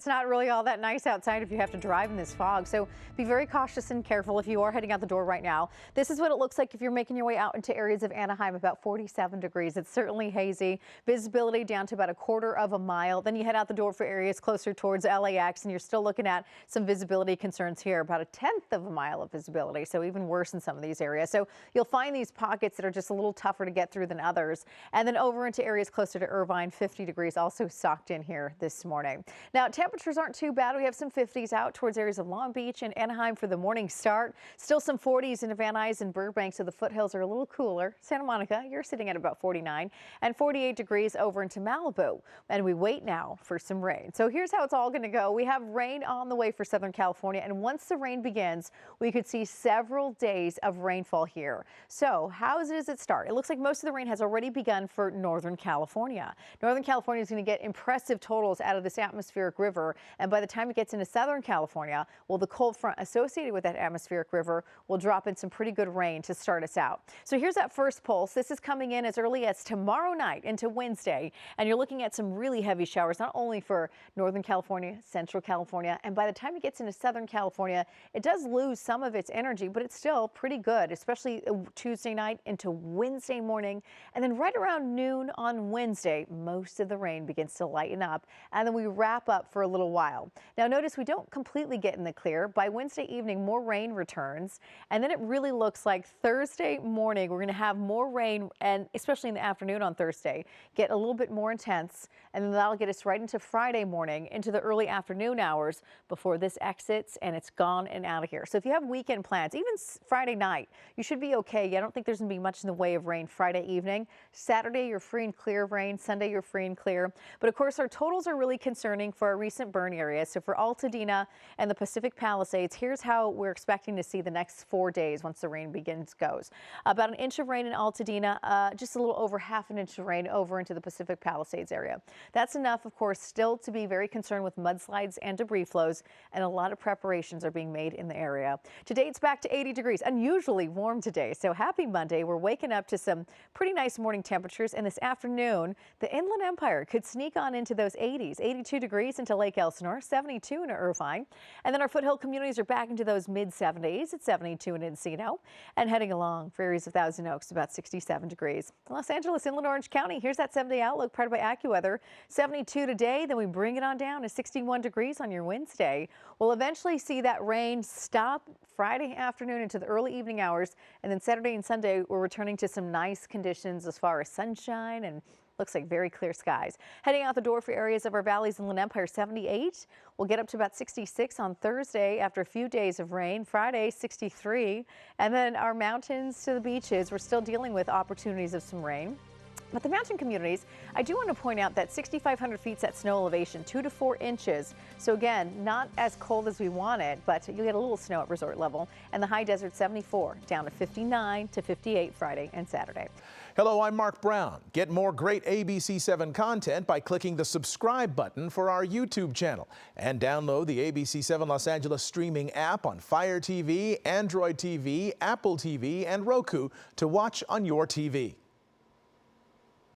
it's not really all that nice outside if you have to drive in this fog. So be very cautious and careful if you are heading out the door right now. This is what it looks like if you're making your way out into areas of Anaheim, about 47 degrees. It's certainly hazy. Visibility down to about a quarter of a mile. Then you head out the door for areas closer towards LAX, and you're still looking at some visibility concerns here, about a tenth of a mile of visibility. So even worse in some of these areas. So you'll find these pockets that are just a little tougher to get through than others. And then over into areas closer to Irvine, 50 degrees also socked in here this morning. Now, temperatures aren't too bad. We have some 50s out towards areas of Long Beach and Anaheim for the morning start. Still some 40s in Van Nuys and Burbank, so the foothills are a little cooler. Santa Monica, you're sitting at about 49 and 48 degrees over into Malibu. And we wait now for some rain. So here's how it's all going to go. We have rain on the way for Southern California, and once the rain begins, we could see several days of rainfall here. So how does it start? It looks like most of the rain has already begun for Northern California. Northern California is going to get impressive totals out of this atmospheric river, and by the time it gets into Southern California, well, the cold front associated with that atmospheric river will drop in some pretty good rain to start us out. So here's that first pulse. This is coming in as early as tomorrow night into Wednesday, and you're looking at some really heavy showers, not only for Northern California, Central California, and by the time it gets into Southern California, it does lose some of its energy, but it's still pretty good, especially Tuesday night into Wednesday morning. And then right around noon on Wednesday, most of the rain begins to lighten up, and then we wrap up for a little while. Now notice we don't completely get in the clear. By Wednesday evening, more rain returns, and then it really looks like Thursday morning we're going to have more rain, and especially in the afternoon on Thursday, get a little bit more intense, and then that'll get us right into Friday morning, into the early afternoon hours before this exits and it's gone and out of here. So if you have weekend plans, even Friday night, you should be okay. I don't think there's going to be much in the way of rain Friday evening. Saturday, you're free and clear of rain. Sunday, you're free and clear. But of course, our totals are really concerning for our recent burn areas. So for Altadena and the Pacific Palisades, here's how we're expecting to see the next 4 days once the rain goes. About an inch of rain in Altadena, just a little over half an inch of rain over into the Pacific Palisades area. That's enough, of course, still to be very concerned with mudslides and debris flows, and a lot of preparations are being made in the area. Today, it's back to 80 degrees, unusually warm today. So happy Monday. We're waking up to some pretty nice morning temperatures, and this afternoon, the Inland Empire could sneak on into those 80s, 82 degrees into Lake Elsinore, 72 in Irvine, and then our foothill communities are back into those mid 70s at 72 in Encino, and heading along for areas of Thousand Oaks, about 67 degrees. Los Angeles, Inland Orange County, here's that 7-day outlook provided by AccuWeather. 72 today, then we bring it on down to 61 degrees on your Wednesday. We'll eventually see that rain stop Friday afternoon into the early evening hours, and then Saturday and Sunday we're returning to some nice conditions as far as sunshine and looks like very clear skies. Heading out the door for areas of our valleys Inland Empire, 78. We'll get up to about 66 on Thursday after a few days of rain. Friday, 63. And then our mountains to the beaches, we're still dealing with opportunities of some rain. But the mountain communities, I do want to point out that 6,500 feet at snow elevation, 2 to 4 inches. So again, not as cold as we want it, but you get a little snow at resort level. And the high desert, 74, down to 59 to 58 Friday and Saturday. Hello, I'm Mark Brown. Get more great ABC7 content by clicking the subscribe button for our YouTube channel. And download the ABC7 Los Angeles streaming app on Fire TV, Android TV, Apple TV, and Roku to watch on your TV.